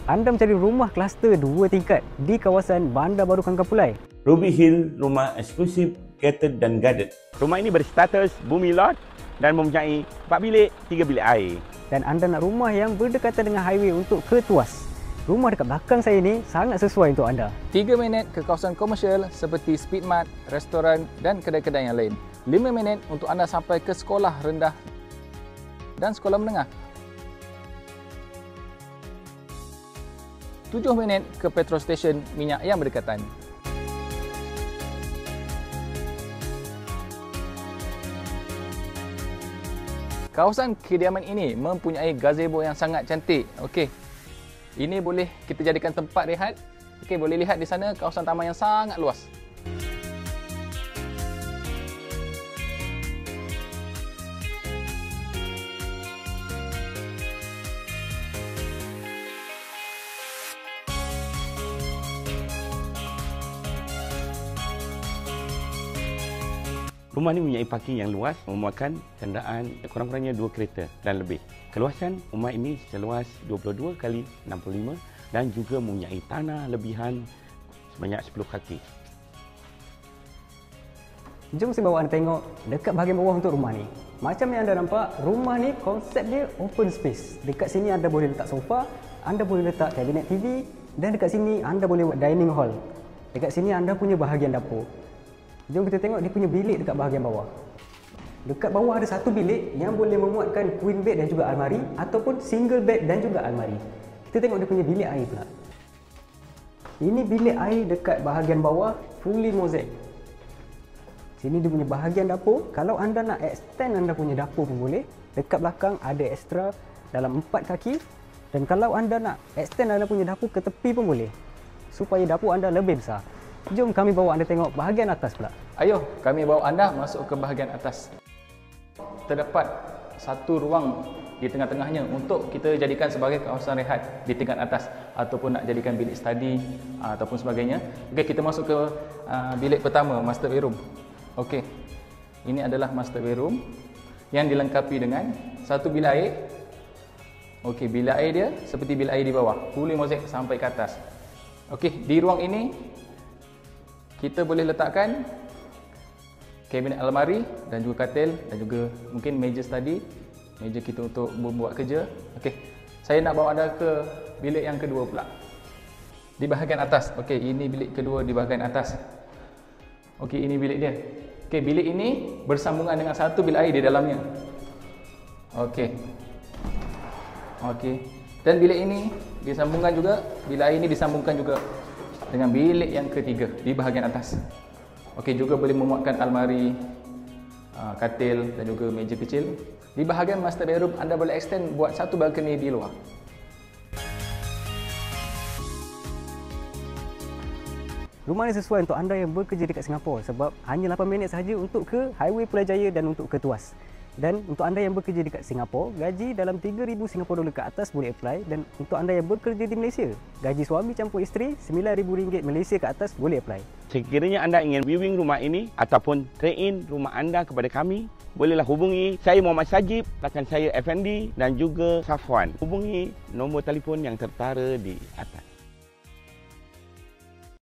Anda mencari rumah kluster 2 tingkat di kawasan Bandar Baru Kangkang Pulai. Ruby Hill, rumah eksklusif, gated dan guarded. Rumah ini berstatus bumi lot dan mempunyai 4 bilik, 3 bilik air. Dan anda nak rumah yang berdekatan dengan highway untuk ke Tuas. Rumah dekat belakang saya ni sangat sesuai untuk anda. 3 minit ke kawasan komersial seperti Speedmart, restoran dan kedai-kedai yang lain. 5 minit untuk anda sampai ke sekolah rendah dan sekolah menengah. 7 minit ke petrol station minyak yang berdekatan. Kawasan kediaman ini mempunyai gazebo yang sangat cantik. Okey. Ini boleh kita jadikan tempat rehat. Okey, boleh lihat di sana kawasan taman yang sangat luas. Rumah ini mempunyai parking yang luas, memuatkan kenderaan kurang-kurangnya 2 kereta dan lebih. Keluasan rumah ini seluas 22 kali 65 dan juga mempunyai tanah lebihan sebanyak 10 kaki. Jom saya bawa anda tengok dekat bahagian bawah untuk rumah ni. Macam yang anda nampak, rumah ni konsep dia open space. Dekat sini anda boleh letak sofa, anda boleh letak kabinet TV dan dekat sini anda boleh buat dining hall. Dekat sini anda punya bahagian dapur. Jom kita tengok dia punya bilik dekat bahagian bawah. Dekat bawah ada satu bilik yang boleh memuatkan queen bed dan juga almari ataupun single bed dan juga almari. Kita tengok dia punya bilik air pula. Ini bilik air dekat bahagian bawah fully mozaik. Sini dia punya bahagian dapur. Kalau anda nak extend anda punya dapur pun boleh. Dekat belakang ada ekstra dalam 4 kaki. Dan kalau anda nak extend anda punya dapur ke tepi pun boleh. Supaya dapur anda lebih besar. Jom kami bawa anda tengok bahagian atas pula. Ayuh, kami bawa anda masuk ke bahagian atas. Terdapat satu ruang di tengah-tengahnya untuk kita jadikan sebagai kawasan rehat di tingkat atas ataupun nak jadikan bilik study ataupun sebagainya. Okey, kita masuk ke bilik pertama, master bedroom. Okey. Ini adalah master bedroom yang dilengkapi dengan satu bilik air. Okey, bilik air dia seperti bilik air di bawah, fully mozaik sampai ke atas. Okey, di ruang ini kita boleh letakkan kabinet almari dan juga katil dan juga mungkin meja study, meja kita untuk membuat kerja. Okey, saya nak bawa anda ke bilik yang kedua pula. Di bahagian atas. Okey, ini bilik kedua di bahagian atas. Okey, ini bilik dia. Okey, bilik ini bersambungan dengan satu bilik air di dalamnya. Okey. Okey. Dan bilik ini disambungkan juga, bilik air ini disambungkan juga dengan bilik yang ketiga di bahagian atas. Okey, juga boleh memuatkan almari, katil dan juga meja kecil. Di bahagian master bedroom anda boleh extend buat satu balcony di luar. Rumah ni sesuai untuk anda yang bekerja dekat Singapura sebab hanya 8 minit sahaja untuk ke Highway Pulau Jaya dan untuk ke Tuas. Dan untuk anda yang bekerja dekat Singapura, gaji dalam 3,000 Singapura dolar ke atas boleh apply. Dan untuk anda yang bekerja di Malaysia, gaji suami campur isteri RM9,000 Malaysia ke atas boleh apply. Sekiranya anda ingin viewing rumah ini ataupun trade-in rumah anda kepada kami, bolehlah hubungi saya Muhammad Sajib, rakan saya Effendi dan juga Safwan. Hubungi nombor telefon yang tertara di atas.